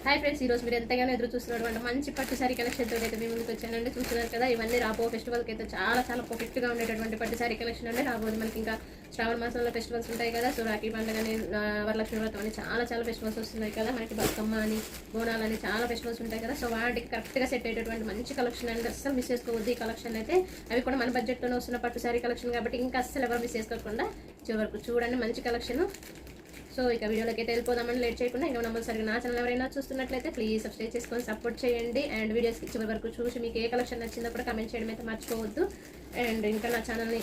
Hi friends, ఈరోజు మీరు ఎంతగానో ఎదురు చూస్తున్నటువంటి మంచి పట్టు సారీ కలెక్షన్ తోటి అయితే మేము ముందుకు వచ్చానండి. చూస్తున్నారు కదా, ఇవన్నీ రాబో ఫెస్టివల్కి అయితే చాలా చాలా పర్ఫెక్ట్గా ఉండేటటువంటి పట్టు సారీ కలెక్షన్ అండి. రాబోదు మనకి ఇంకా శ్రావణ మాసంలో ఫెస్టివల్స్ ఉంటాయి కదా. సో రాఖీ పండుగ అని, వరలక్ష్మి వ్రతం అని చాలా చాలా ఫెస్టివల్స్ వస్తున్నాయి కదా. మనకి బతుకమ్మ అని, బోనాలు అని చాలా ఫెస్టివల్స్ ఉంటాయి కదా. సో వాటికి కరెక్ట్గా సెట్ అయ్యేటటువంటి మంచి కలెక్షన్ అండి. అస్సలు మిస్ చేసుకోవద్దు ఈ కలెక్షన్ అయితే. అవి కూడా మన బడ్జెట్లోనే వస్తున్న పట్టు సారీ కలెక్షన్ కాబట్టి ఇంకా అస్సలు ఎవరు మిస్ చేసుకోకుండా చివరకు చూడండి, మంచి కలెక్షన్. సో ఇక వీడియోలోకి అయితే వెళ్ళిపోదామని లేట్ చేయకుండా ఇంకా నెంబర్ సరిగ్గా నా ఛానల్ ఎవరైనా చూస్తున్నట్లయితే ప్లీజ్ సబ్స్క్రైబ్ చేసుకొని సపోర్ట్ చేయండి. అండ్ వీడియోస్కి చివరి వరకు చూసి మీకు ఏ కలెక్షన్ నచ్చినప్పుడు కమెంట్ చేయడం అయితే మర్చిపోవద్దు. అండ్ ఇంకా నా ఛానల్ని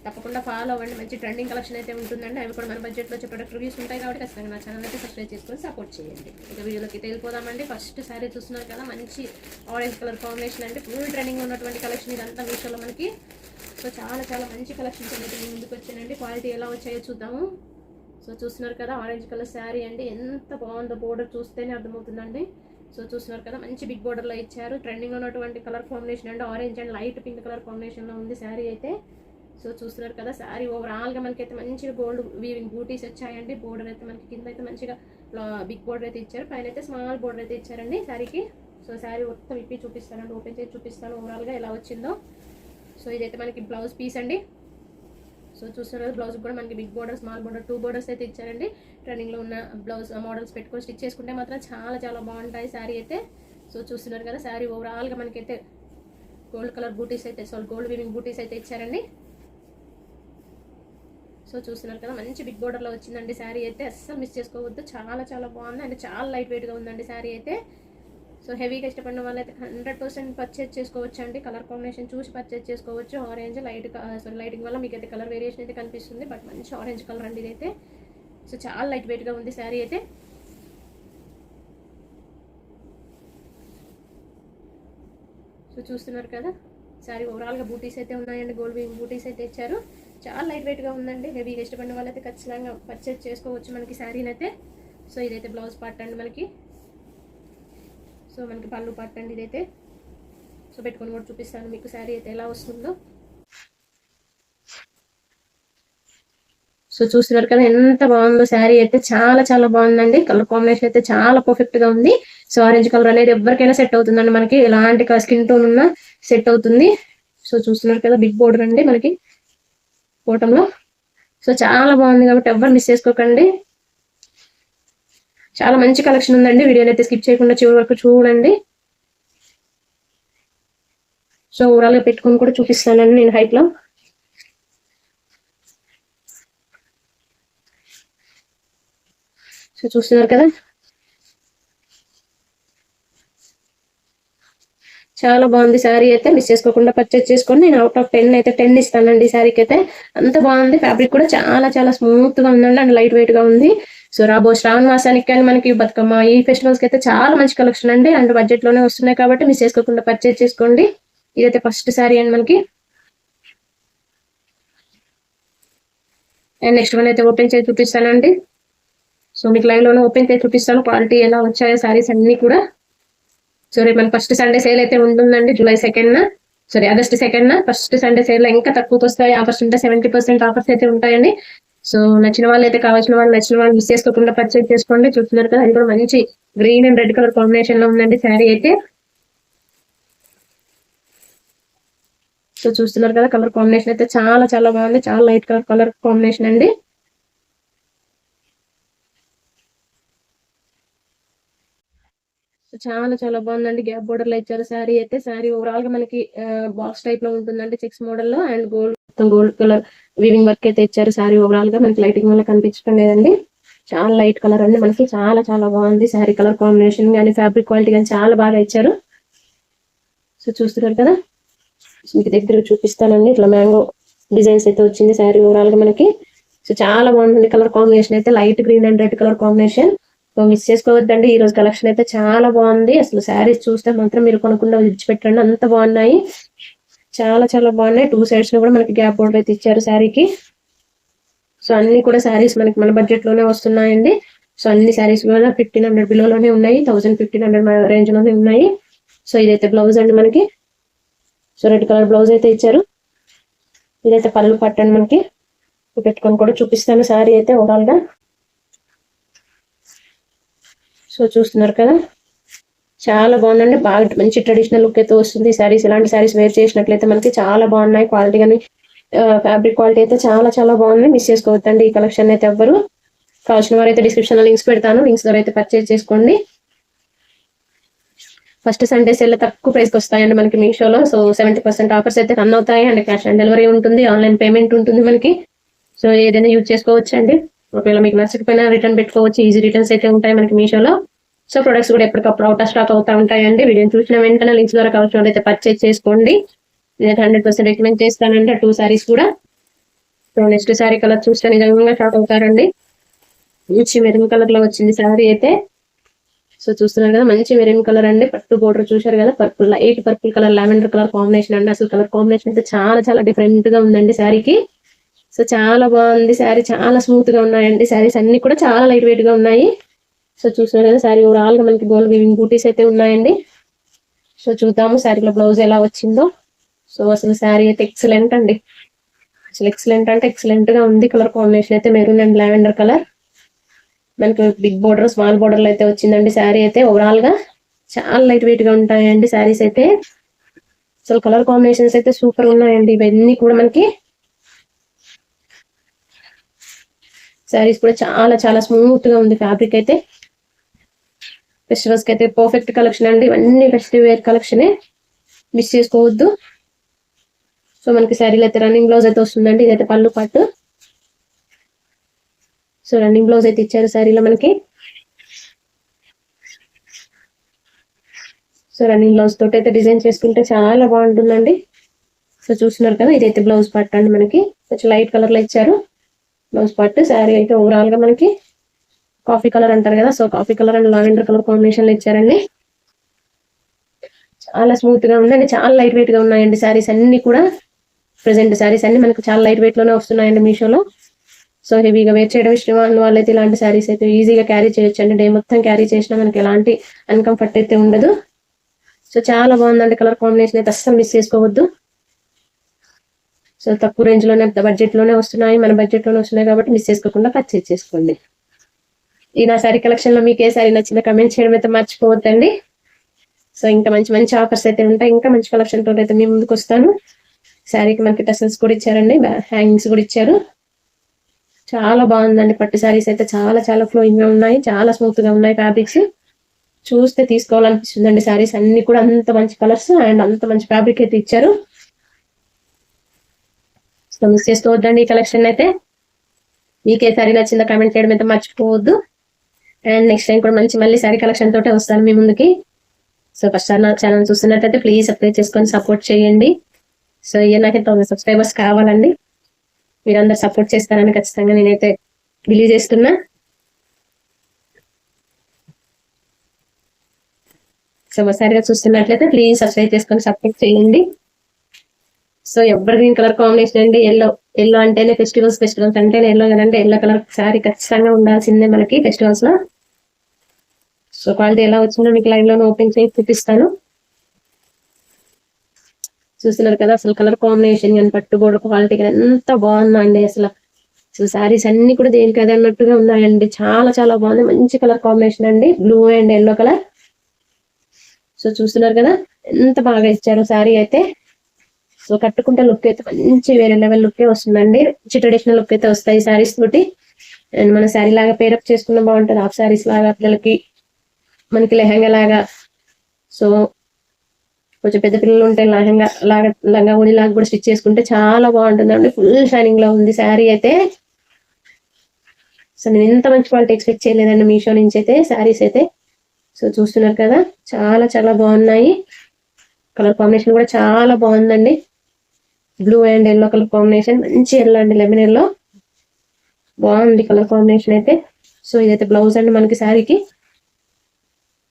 తప్పకుండా ఫాలో అవ్వండి. మంచి ట్రెండింగ్ కలెక్షన్ అయితే ఉంటుందండి. అవి కూడా మన బడ్జెట్లో వచ్చే ప్రొడక్ట్ రివ్యూస్ ఉంటాయి కాబట్టి ఖచ్చితంగా నా ఛానల్ అయితే సబ్స్క్రైబ్ చేసుకొని సపోర్ట్ చేయండి. ఇక వీడియోలోకి అయితే వెళ్ళిపోదామండి. ఫస్ట్ శారీ చూస్తున్నారు కదా, మంచి ఆరెంజ్ కలర్ కాంబినేషన్ అండి. ఫుల్ ట్రెండింగ్ ఉన్నటువంటి కలెక్షన్ ఇదంతా మీషోలో మనకి. సో చాలా చాలా మంచి కలెక్షన్స్ అయితే ముందుకు వచ్చానండి. క్వాలిటీ ఎలా వచ్చాయో చూద్దాము. సో చూస్తున్నారు కదా, ఆరెంజ్ కలర్ శారీ అండి. ఎంత బాగుందో, బోర్డర్ చూస్తేనే అర్థమవుతుందండి. సో చూస్తున్నారు కదా, మంచి బిగ్ బోర్డర్లో ఇచ్చారు. ట్రెండింగ్ ఉన్నటువంటి కలర్ కాంబినేషన్ అండి. Orange and light pink colour కాంబినేషన్లో ఉంది శారీ అయితే. సో చూస్తున్నారు కదా, శారీ ఓవరాల్గా మనకైతే మంచిగా గోల్డ్ వీవింగ్ బూటీస్ వచ్చాయండి. బోర్డర్ అయితే మనకి కింద అయితే మంచిగా బిగ్ బోర్డర్ అయితే ఇచ్చారు, పైన అయితే స్మాల్ బోర్డర్ అయితే ఇచ్చారండి శారీకి. సో శారీ మొత్తం విప్పి చూపిస్తానండి, ఓపెన్ చేసి చూపిస్తాను ఓవరాల్గా ఎలా వచ్చిందో. సో ఇదైతే మనకి బ్లౌజ్ పీస్ అండి. సో చూస్తున్నారు, బ్లౌజ్ కూడా మనకి big border, small border, 2 borders అయితే ఇచ్చారండి. ట్రెండింగ్లో ఉన్న బ్లౌజ్ మోడల్స్ పెట్టుకొని స్టిచ్ చేసుకుంటే మాత్రం చాలా చాలా బాగుంటాయి శారీ అయితే. సో చూస్తున్నారు కదా, శారీ ఓవరాల్గా మనకైతే గోల్డ్ కలర్ బూటీస్ అయితే, గోల్డ్ వీవింగ్ బూటీస్ అయితే ఇచ్చారండి. సో చూస్తున్నారు కదా, మంచి బిగ్ బోర్డర్లో వచ్చిందండి శారీ అయితే. అస్సలు మిస్ చేసుకోవద్దు, చాలా చాలా బాగుంది అండ్ చాలా లైట్ వెయిట్గా ఉందండి శారీ అయితే. సో హెవీగా ఇష్టపడిన వాళ్ళైతే 100% పర్చేజ్ చేసుకోవచ్చు అండి. కలర్ కాంబినేషన్ చూసి పర్చేజ్ చేసుకోవచ్చు. ఆరెంజ్ లైటింగ్ వల్ల మీకు అయితే కలర్ వేరియేషన్ అయితే కనిపిస్తుంది, బట్ మంచి ఆరెంజ్ కలర్ అండి ఇదైతే. సో చాలా లైట్ వెయిట్గా ఉంది శారీ అయితే. సో చూస్తున్నారు కదా, శారీ ఓవరాల్గా బూటీస్ అయితే ఉన్నాయండి, గోల్డ్ వీవింగ్ బూటీస్ అయితే ఇచ్చారు. చాలా లైట్ వెయిట్గా ఉందండి. హెవీగా ఇష్టపడిన వాళ్ళైతే ఖచ్చితంగా పర్చేజ్ చేసుకోవచ్చు మనకి శారీని అయితే. సో ఇదైతే బ్లౌజ్ పార్ట్ అండి మనకి. సో మనకి పళ్ళు పట్టండి ఇదైతే. సో పెట్టుకొని కూడా చూపిస్తాను మీకు శారీ అయితే ఎలా వస్తుందో. సో చూస్తున్నారు కదా, ఎంత బాగుందో శారీ అయితే. చాలా చాలా బాగుందండి. కలర్ కాంబినేషన్ అయితే చాలా పర్ఫెక్ట్ గా ఉంది. సో ఆరెంజ్ కలర్ అనేది ఎవరికైనా సెట్ అవుతుందండి మనకి. ఎలాంటి స్కిన్ టోన్ ఉన్నా సెట్ అవుతుంది. సో చూస్తున్నారు కదా, బిగ్ బోర్డర్ అండి మనకి కోటంలో. సో చాలా బాగుంది కాబట్టి ఎవరు మిస్ చేసుకోకండి. చాలా మంచి కలెక్షన్ ఉందండి. వీడియోని అయితే స్కిప్ చేయకుండా చివరి వరకు చూడండి. సో ఓవరాల్ గా పెట్టుకొని కూడా చూపిస్తానండి నేను హైట్ లో. సో చూస్తున్నారు కదా, చాలా బాగుంది శారీ అయితే. మిస్ చేసుకోకుండా పర్చేజ్ చేసుకోండి. నేను అవుట్ ఆఫ్ 10 అయితే 10 ఇస్తానండి శారీకి అయితే. అంత బాగుంది. ఫ్యాబ్రిక్ కూడా చాలా చాలా స్మూత్ గా ఉందండి అండ్ లైట్ వెయిట్ గా ఉంది. సో రాబో శ్రావణ మాసానికి కానీ మనకి బతుకమ్మ ఈ ఫెస్టివల్స్ కి అయితే చాలా మంచి కలెక్షన్ అండి. అండ్ బడ్జెట్ లోనే వస్తున్నాయి కాబట్టి మిస్ చేసుకోకుండా పర్చేజ్ చేసుకోండి. ఇదైతే ఫస్ట్ శారీ అండి మనకి. అండ్ నెక్స్ట్ వన్ అయితే ఓపెన్ చేసి చూపిస్తానండి. సో మీకు లైవ్ లోనే ఓపెన్ చేసి చూపిస్తాను క్వాలిటీ ఎలా వచ్చాయో శారీస్ అన్ని కూడా. సో రేపు మనకి ఫస్ట్ సండే సేల్ అయితే ఉంటుందండి, July 2nd, August 2nd. First Sunday sale లో ఇంకా తక్కువకి వస్తాయి. ఆఫర్స్ ఉంటే 70% ఆఫర్స్ అయితే ఉంటాయండి. సో నచ్చిన వాళ్ళు అయితే, కావాల్సిన వాళ్ళు, నచ్చిన వాళ్ళు మిస్ చేసుకోకుండా పర్చేజ్ చేసుకోండి. చూస్తున్నారు కదా, అది కూడా మంచి green and red colour combination లో ఉందండి శారీ అయితే. సో చూస్తున్నారు కదా, కలర్ కాంబినేషన్ అయితే చాలా చాలా బాగుంది. చాలా లైట్ కలర్ కాంబినేషన్ అండి. చాలా చాలా బాగుందండి. గ్యాప్ బోర్డర్ లో ఇచ్చారు శారీ అయితే. శారీ ఓవరాల్ గా మనకి బాక్స్ టైప్ లో ఉంటుందండి, చెక్స్ మోడల్ లో. And gold colour weaving work అయితే ఇచ్చారు. శారీ ఓవరాల్ గా మనకి లైటింగ్ వల్ల కనిపించడం లేదండి. చాలా లైట్ కలర్ అండి మనకి. చాలా చాలా బాగుంది శారీ కలర్ కాంబినేషన్ కానీ, ఫ్యాబ్రిక్ క్వాలిటీ కానీ చాలా బాగా ఇచ్చారు. సో చూస్తున్నారు కదా, మీకు దగ్గర చూపిస్తానండి. ఇట్లా మ్యాంగో డిజైన్స్ అయితే వచ్చింది శారీ ఓవరాల్ గా మనకి. సో చాలా బాగుంటుంది కలర్ కాంబినేషన్ అయితే. Light green and red colour combination. So miss చేసుకోవద్దండి. ఈ రోజు కలెక్షన్ అయితే చాలా బాగుంది. అసలు శారీస్ చూస్తే మాత్రం మీరు కొనకుండా విడిచిపెట్టండి, అంత బాగున్నాయి. చాలా చాలా బాగున్నాయి. 2 సైడ్స్ లో కూడా మనకి గ్యాప్ బోర్డర్ అయితే ఇచ్చారు శారీకి. సో అన్ని కూడా శారీస్ మనకి మన బడ్జెట్ లోనే వస్తున్నాయండి. సో అన్ని శారీస్ కూడా 1500 బిలోలోనే ఉన్నాయి, 1500 రేంజ్ లోనే ఉన్నాయి. సో ఇదైతే బ్లౌజ్ అండి మనకి. సో రెడ్ కలర్ బ్లౌజ్ అయితే ఇచ్చారు. ఇదైతే పళ్ళు పట్టండి మనకి. పెట్టుకొని కూడా చూపిస్తాను శారీ అయితే ఓవరాల్ గా. సో చూస్తున్నారు కదా, చాలా బాగుందండి. బాగా మంచి ట్రెడిషనల్ లుక్ అయితే వస్తుంది శారీస్. ఇలాంటి శారీస్ వేర్ చేసినట్లయితే మనకి చాలా బాగున్నాయి. క్వాలిటీ కానీ ఫ్యాబ్రిక్ క్వాలిటీ అయితే చాలా చాలా బాగుంది. మిస్ చేసుకోవద్దండి ఈ కలెక్షన్ అయితే ఎవ్వరు. కావాల్సిన వారు అయితే డిస్క్రిప్షన్ లో లింక్స్ పెడతాను, లింక్స్ ద్వారా అయితే పర్చేజ్ చేసుకోండి. ఫస్ట్ సండే సేల్ తక్కువ ప్రైస్కి వస్తాయండి మనకి మీషోలో. సో 70% ఆఫర్స్ అయితే రన్ అవుతాయి అండ్ క్యాష్ ఆన్ డెలివరీ ఉంటుంది, ఆన్లైన్ పేమెంట్ ఉంటుంది మనకి. సో ఏదైనా యూజ్ చేసుకోవచ్చు అండి. ఒకవేళ మీకు నచ్చకపోయినా రిటర్న్ పెట్టుకోవచ్చు, ఈజీ రిటర్న్స్ అయితే ఉంటాయి మనకి మీషోలో. సో ప్రొడక్ట్స్ కూడా ఎప్పటికప్పుడు అవుట్ ఆఫ్ స్టాక్ అవుతా ఉంటాయండి. వీడియోని చూసిన వెంటనే లింక్స్ ద్వారా కావాల్సిన అయితే పర్చేజ్ చేసుకోండి. నేను 100% రికమెండ్ చేస్తానండి ఆ 2 సారీస్ కూడా. సో నెక్స్ట్ సారీ కలర్ చూస్తే నిజంగా షాక్ అవుతారండి. మంచి మెరూన్ కలర్ లో వచ్చింది సారీ అయితే. సో చూస్తున్నారు కదా, మంచి మెరూన్ కలర్ అండి. పట్టు బోర్డర్ చూశారు కదా, purple, light purple colour, lavender colour combination అండి. అసలు కలర్ కాంబినేషన్ అయితే చాలా చాలా డిఫరెంట్ గా ఉందండి శారీకి. సో చాలా బాగుంది శారీ, చాలా స్మూత్ గా ఉన్నాయండి శారీస్ అన్ని కూడా, చాలా లైట్ వెయిట్ గా ఉన్నాయి. సో చూస్తున్నారు కదా, శారీ ఓవరాల్ గా మనకి గోల్డ్ వీవింగ్ బూటీస్ అయితే ఉన్నాయండి. సో చూద్దాము శారీలో బ్లౌజ్ ఎలా వచ్చిందో. సో అసలు శారీ అయితే ఎక్సలెంట్ అండి, అసలు ఎక్సలెంట్ అంటే ఎక్సలెంట్ గా ఉంది. కలర్ కాంబినేషన్ అయితే మెరూన్ అండ్ లావెండర్ కలర్, మనకి బిగ్ బోర్డర్ స్మాల్ బోర్డర్ లో అయితే వచ్చిందండి శారీ అయితే. ఓవరాల్ గా చాలా లైట్ వెయిట్ గా ఉంటాయండి శారీస్ అయితే. అసలు కలర్ కాంబినేషన్స్ అయితే సూపర్ ఉన్నాయండి ఇవన్నీ కూడా మనకి. శారీస్ కూడా చాలా చాలా స్మూత్ గా ఉంది ఫ్యాబ్రిక్ అయితే. ఫెస్టివల్స్ కి అయితే పర్ఫెక్ట్ కలెక్షన్ అండి, ఇవన్నీ ఫెస్టివ్ వేర్ కలెక్షన్, మిస్ చేసుకోవద్దు. సో మనకి శారీలో అయితే రన్నింగ్ బ్లౌజ్ అయితే వస్తుందండి. ఇదైతే పళ్ళు పట్టు. సో రన్నింగ్ బ్లౌజ్ అయితే ఇచ్చారు శారీలో మనకి. సో రన్నింగ్ బ్లౌజ్ తోటి అయితే డిజైన్ చేసుకుంటే చాలా బాగుంటుందండి. సో చూస్తున్నారు కదా, ఇదైతే బ్లౌజ్ పార్ట్ అండి మనకి. కొంచెం లైట్ కలర్ లో ఇచ్చారు బ్లౌజ్ పార్ట్. శారీ అయితే ఓవరాల్ గా మనకి కాఫీ కలర్ అంటారు కదా, so coffee colour and lavender colour combination లో ఇచ్చారండి. చాలా స్మూత్ గా ఉందండి, చాలా లైట్ వెయిట్ గా ఉన్నాయండి శారీస్ అన్ని కూడా. ప్రెసెంట్ శారీస్ అన్ని మనకు చాలా లైట్ వెయిట్ లోనే వస్తున్నాయండి మీషోలో. సో హెవీగా వేర్ చేయడం ఇష్టం వాళ్ళైతే ఇలాంటి శారీస్ అయితే ఈజీగా క్యారీ చేయొచ్చు అండి. డే మొత్తం క్యారీ చేసినా మనకి ఎలాంటి అన్కంఫర్ట్ అయితే ఉండదు. సో చాలా బాగుందండి కలర్ కాంబినేషన్ అయితే, అస్సలు మిస్ చేసుకోవద్దు. సో తక్కువ రేంజ్ లోనే, బడ్జెట్ లోనే వస్తున్నాయి, మన బడ్జెట్ లోనే వస్తున్నాయి కాబట్టి మిస్ చేసుకోకుండా పర్చేజ్ చేసుకోండి. ఈ నా శారీ కలెక్షన్ లో మీకు ఏ శారీ నచ్చిందో కమెంట్ చేయడం అయితే మర్చిపోవద్దండి. సో ఇంకా మంచి మంచి ఆఫర్స్ అయితే ఉంటాయి, ఇంకా మంచి కలెక్షన్ తో అయితే మీ ముందుకు వస్తాను. శారీకి మనకి టసల్స్ కూడా ఇచ్చారండి, హ్యాంగింగ్స్ కూడా ఇచ్చారు. చాలా బాగుందండి పట్టు శారీస్ అయితే, చాలా చాలా ఫ్లోయింగ్ గా ఉన్నాయి, చాలా స్మూత్ గా ఉన్నాయి ఫ్యాబ్రిక్స్. చూస్తే తీసుకోవాలనిపిస్తుందండి శారీస్ అన్ని కూడా, అంత మంచి కలర్స్ అండ్ అంత మంచి ఫ్యాబ్రిక్ అయితే ఇచ్చారు. సో మిస్ చేసుకోవద్దండి ఈ కలెక్షన్ అయితే. మీకు ఏ శారీ నచ్చిందో కామెంట్ చేయడం అయితే మర్చిపోవద్దు. అండ్ నెక్స్ట్ టైం కూడా మంచి మళ్ళీ శారీ కలెక్షన్ తోటే వస్తాను మీ ముందుకి. సో ఫస్ట్ సార్ నా ఛానల్ చూస్తున్నట్టయితే ప్లీజ్ సబ్స్క్రైబ్ చేసుకొని సపోర్ట్ చేయండి. సో ఇయర్ నాకు 1000 సబ్స్క్రైబర్స్ కావాలండి, మీరందరూ సపోర్ట్ చేస్తారని ఖచ్చితంగా నేనైతే బిలీవ్ చేస్తున్నా. సో ఒకసారిగా చూస్తున్నట్లయితే ప్లీజ్ సబ్స్క్రైబ్ చేసుకొని సపోర్ట్ చేయండి. So ever green colour combination అండి, ఎల్లో అంటేనే ఫెస్టివల్స్ అంటేనే ఎల్లో కదంటే, ఎల్లో కలర్ శారీ ఖచ్చితంగా ఉండాల్సిందే మనకి ఫెస్టివల్స్ లో. సో క్వాలిటీ ఎలా వచ్చిందో మీకు లైవ్ లో ఓపెన్ చేసి చూపిస్తాను. చూస్తున్నారు కదా, అసలు కలర్ కాంబినేషన్ కానీ పట్టు బోర్డర్ క్వాలిటీ కానీ ఎంత బాగుందండి అసలు. శారీస్ అన్ని కూడా దేనికి అది అన్నట్టుగా ఉన్నాయండి, చాలా చాలా బాగుంది. మంచి కలర్ కాంబినేషన్ అండి, blue and yellow colour. So చూస్తున్నారు కదా ఎంత బాగా ఇచ్చారు శారీ అయితే. సో కట్టుకుంటే లుక్ అయితే మంచి వేరే లెవెల్ లుక్ వస్తుందండి, మంచి ట్రెడిషనల్ లుక్ అయితే వస్తాయి శారీస్ తోటి. అండ్ మన శారీ లాగా పేరప్ చేసుకున్న బాగుంటుంది, హాఫ్ శారీస్ లాగా పిల్లలకి, మనకి లెహంగా లాగా. సో కొంచెం పెద్ద పిల్లలు ఉంటే లెహంగా లాగా, లంగా ఓణి లాగా కూడా స్టిచ్ చేసుకుంటే చాలా బాగుంటుందండి. ఫుల్ షైనింగ్ లో ఉంది శారీ అయితే. సో నేను ఎంత మంచి క్వాలిటీ ఎక్స్పెక్ట్ చేయలేదండి మీషో నుంచి అయితే శారీస్ అయితే. సో చూస్తున్నారు కదా, చాలా చాలా బాగున్నాయి. కలర్ కాంబినేషన్ కూడా చాలా బాగుందండి, blue and yellow colour combination, మంచి ఎల్లో అండి, లెమన్ ఎల్లో. బాగుంది కలర్ కాంబినేషన్ అయితే. సో ఇదైతే బ్లౌజ్ అండి మనకి శారీకి.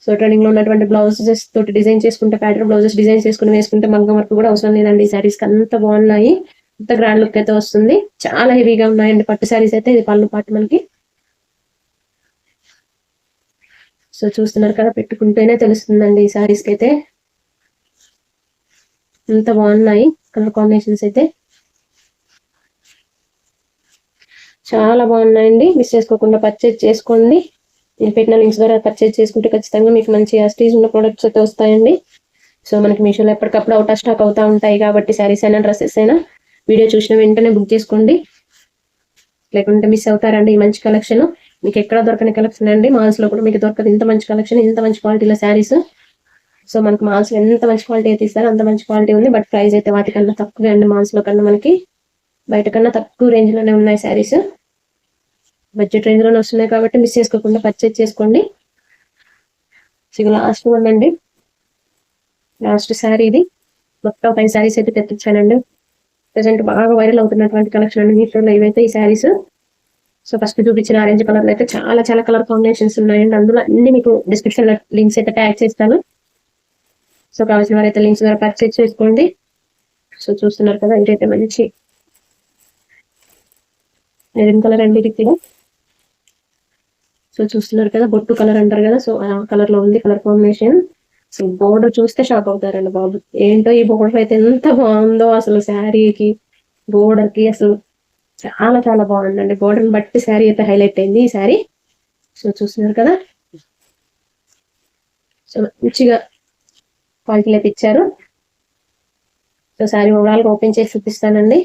సో ట్రెండింగ్ లో ఉన్నటువంటి బ్లౌజెస్ తోటి డిజైన్ చేసుకుంటే, ప్యాటర్న్ బ్లౌజెస్ డిజైన్ చేసుకుని వేసుకుంటే మగ్గం వర్క్ కూడా అవసరం లేదండి. ఈ శారీస్ కి అంత బాగున్నాయి, అంత గ్రాండ్ లుక్ అయితే వస్తుంది. చాలా హెవీగా ఉన్నాయండి పట్టు శారీస్ అయితే. ఇది పళ్ళు పాటు మనకి. సో చూస్తున్నారు కదా, పెట్టుకుంటేనే తెలుస్తుందండి ఈ శారీస్ కి అయితే ఎంత బాగున్నాయి కలర్ కాంబినేషన్స్ అయితే. చాలా బాగున్నాయండి, మిస్ చేసుకోకుండా పర్చేజ్ చేసుకోండి. నేను పెట్టిన లింక్స్ ద్వారా పర్చేజ్ చేసుకుంటే ఖచ్చితంగా మీకు మంచి స్టేజ్ ఉన్న ప్రొడక్ట్స్ అయితే వస్తాయండి. సో మనకి మీషోలో ఎప్పటికప్పుడు అవుట్ ఆఫ్ స్టాక్ అవుతూ ఉంటాయి కాబట్టి శారీస్ అయినా డ్రెస్సెస్ అయినా వీడియో చూసిన వెంటనే బుక్ చేసుకోండి, లేకుంటే మిస్ అవుతారండి. ఈ మంచి కలెక్షన్ మీకు ఎక్కడ దొరకని కలెక్షన్ అండి. మాల్స్లో కూడా మీకు దొరకదు ఇంత మంచి కలెక్షన్, ఇంత మంచి క్వాలిటీలో శారీస్. సో మనకి మాల్స్లో ఎంత మంచి క్వాలిటీ అయితే ఇస్తారో అంత మంచి క్వాలిటీ ఉంది, బట్ ప్రైస్ అయితే వాటికన్నా తక్కువే అండి. మాల్స్లో కన్నా మనకి బయట కన్నా తక్కువ రేంజ్లోనే ఉన్నాయి శారీస్. బడ్జెట్ రేంజ్లోనే వస్తున్నాయి కాబట్టి మిస్ చేసుకోకుండా పర్చేజ్ చేసుకోండి. సో ఇక లాస్ట్ వన్ అండి, లాస్ట్ శారీ ఇది. మొత్తం 5 శారీస్ అయితే తెప్పించానండి. ప్రజెంట్ బాగా వైరల్ అవుతున్నటువంటి కలెక్షన్ అండి మీషోలో ఇవైతే ఈ శారీస్. సో ఫస్ట్ చూపించిన ఆరెంజ్ కలర్ అయితే చాలా చాలా కలర్ కాంబినేషన్స్ ఉన్నాయండి. అందులో అన్ని మీకు డిస్క్రిప్షన్ లో లింక్స్ అయితే ట్యాగ్ చేస్తాను. సో కావాల్సిన వారైతే లింక్స్ ద్వారా పర్చేజ్ చేసుకోండి. సో చూస్తున్నారు కదా, ఇదైతే మంచి మెరూన్ కలర్ అండి ఇది. సో చూస్తున్నారు కదా, బొట్టు కలర్ అంటారు కదా, సో ఆ కలర్ లో ఉంది కలర్ కాంబినేషన్. సో బోర్డర్ చూస్తే షాక్ అవుతారండి బాబు, ఏంటో ఈ బోర్డర్ అయితే ఎంత బాగుందో అసలు. శారీకి బోర్డర్ కి అసలు చాలా చాలా బాగుందండి. బోర్డర్ బట్టి శారీ అయితే హైలైట్ అయింది ఈ శారీ. సో చూస్తున్నారు కదా, సో మంచిగా క్వాలిటీలో అయితే ఇచ్చారు. సో శారీ ఓవరాల్ గా ఓపెన్ చేసి చూపిస్తానండి.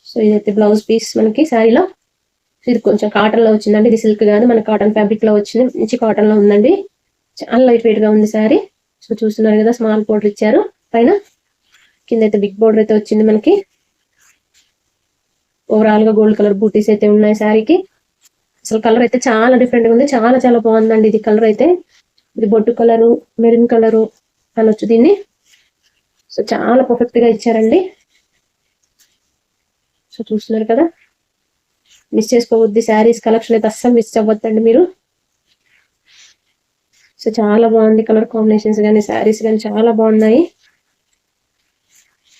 సో ఇదైతే బ్లౌజ్ పీస్ మనకి శారీలో. ఇది కొంచెం కాటన్ లో వచ్చిందండి, ఇది సిల్క్ కాదు, మన కాటన్ ఫ్యాబ్రిక్ లో వచ్చింది. మంచి కాటన్ లో ఉందండి, చాలా లైట్ వెయిట్ గా ఉంది శారీ. సో చూస్తున్నారు కదా, స్మాల్ బోర్డర్ ఇచ్చారు పైన, కింద అయితే బిగ్ బోర్డర్ అయితే వచ్చింది మనకి. ఓవరాల్ గా గోల్డ్ కలర్ బూటీస్ అయితే ఉన్నాయి శారీకి. అసలు కలర్ అయితే చాలా డిఫరెంట్ గా ఉంది, చాలా చాలా బాగుందండి ఇది కలర్ అయితే. ఇది బొట్టు కలరు, మెరూన్ కలరు అనొచ్చు దీన్ని. సో చాలా పర్ఫెక్ట్ గా ఇచ్చారండి. సో చూస్తున్నారు కదా, మిస్ చేసుకోవద్దు శారీస్ కలెక్షన్ అయితే, అస్సలు మిస్ అవ్వద్దండి మీరు. సో చాలా బాగుంది కలర్ కాంబినేషన్స్ కానీ శారీస్ కానీ చాలా బాగున్నాయి.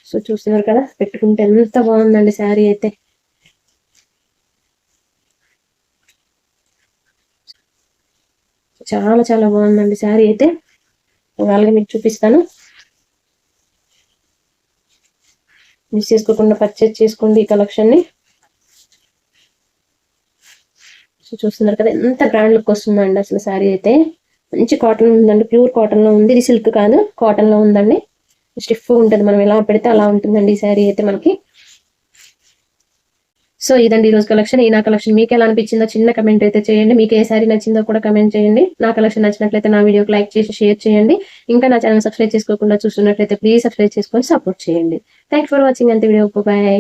సో చూస్తున్నారు కదా, పెట్టుకుంటే ఎంత బాగుందండి శారీ అయితే. చాలా చాలా బాగుందండి శారీ అయితే. అలాగే మీకు చూపిస్తాను, మిస్ చేసుకోకుండా పర్చేజ్ చేసుకోండి ఈ కలెక్షన్ ని. సో చూస్తున్నారు కదా, ఎంత గ్రాండ్ లుక్ వస్తుందండి అసలు శారీ అయితే. మంచి కాటన్ ఉందండి, ప్యూర్ కాటన్ లో ఉంది, ఇది సిల్క్ కాదు కాటన్ లో ఉందండి. స్టిఫ్ ఉంటుంది, మనం ఎలా పెడితే అలా ఉంటుందండి ఈ శారీ అయితే మనకి. సో ఇదండి ఈరోజు కలెక్షన్. ఈ నా కలెక్షన్ మీకు ఎలా అనిపించిందో చిన్న కమెంట్ అయితే చేయండి. మీకు ఏ శారీ నచ్చిందో కూడా కమెంట్ చేయండి. నా కలెక్షన్ నచ్చినట్లయితే నా వీడియోకి లైక్ చేసి షేర్ చేయండి. ఇంకా నా ఛానల్ సబ్స్క్రైబ్ చేసుకోకుండా చూస్తున్నట్లయితే ప్లీజ్ సబ్స్క్రైబ్ చేసుకొని సపోర్ట్ చేయండి. థ్యాంక్ ఫర్ వాచింగ్ అంతే వీడియో. బాయ్.